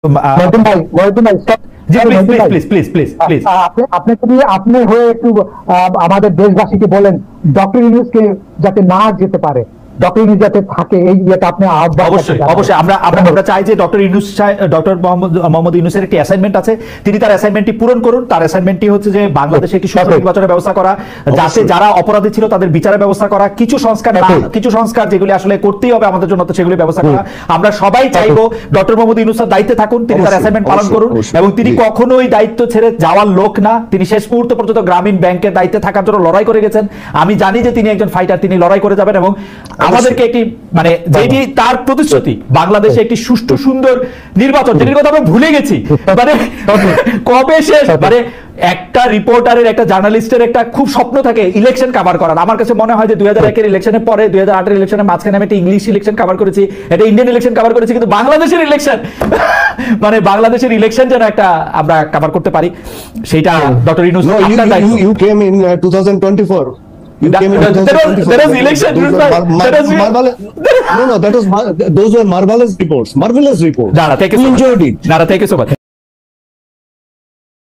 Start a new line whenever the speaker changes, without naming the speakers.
ওয়াহিদুল ভাই, stop.
জি
ওয়াহিদুল ভাই,
please
আপনি যদি আপনি হয়ে একটু আমাদের দেশবাসীকে বলেন ডক্টর ইউনূসকে যাতে না যেতে পারে, ডক্টর ইউনূস যাতে থাকে, এই ইয়েটা আপনি আহ্বান
অবশ্যই
করতে
অবশ্যই
চান।
আমরা চাই যে ডক্টর মোহাম্মদ ইউনূসের একটি অ্যাসাইনমেন্ট আছে, তিনি তার অ্যাসাইনমেন্টটি পূরণ করুন। তার অ্যাসাইনমেন্টটি হচ্ছে যে বাংলাদেশে একটি সুষ্ঠু নির্বাচনের ব্যবস্থা করা, যাতে যারা অপরাধী ছিল তাদের বিচারের ব্যবস্থা করা, কিছু সংস্কার যেগুলি আসলে করতেই হবে আমাদের জন্য, তো সেগুলি ব্যবস্থা করা। আমরা সবাই চাইবো ডক্টর মোহাম্মদ ইউনূস দায়িত্বে থাকুন, তিনি তার অ্যাসাইনমেন্ট পালন করুন, এবং তিনি কখনোই দায়িত্ব ছেড়ে যাওয়ার লোক না। তিনি শেষ মুহূর্ত পর্যন্ত গ্রামীণ ব্যাংকের দায়িত্বে থাকার জন্য লড়াই করে গেছেন। আমি জানি যে তিনি একজন ফাইটার, তিনি লড়াই করে যাবেন, এবং আমাদেরকে একটি মানে যেটি তার প্রতিশ্রুতি, বাংলাদেশে একটি সুষ্ঠু সুন্দর নির্বাচন, যেটির কথা আমরা ভুলে গেছি, মানে কবে শেষ, মানে একটা রিপোর্টারের, একটা জার্নালিস্টের একটা খুব স্বপ্ন থাকে ইলেকশন কভার করার। আমার কাছে মনে হয় যে 2001 এর ইলেকশনের পরে 2008 এর ইলেকশনের মাঝখানে আমি একটা ইংলিশ ইলেকশন কভার করেছি, একটা ইন্ডিয়ান ইলেকশন কভার করেছি, কিন্তু বাংলাদেশের ইলেকশন মানে বাংলাদেশের ইলেকশন যেন একটা আমরা কভার করতে পারি, সেটা ডক্টর ইউনূস আপনার দায়িত্ব।
You came in 2024. You came in 2024.
There was election.
Those were marvelous reports. Marvelous reports.
Thank you so much.
We enjoyed it.
Thank you so much.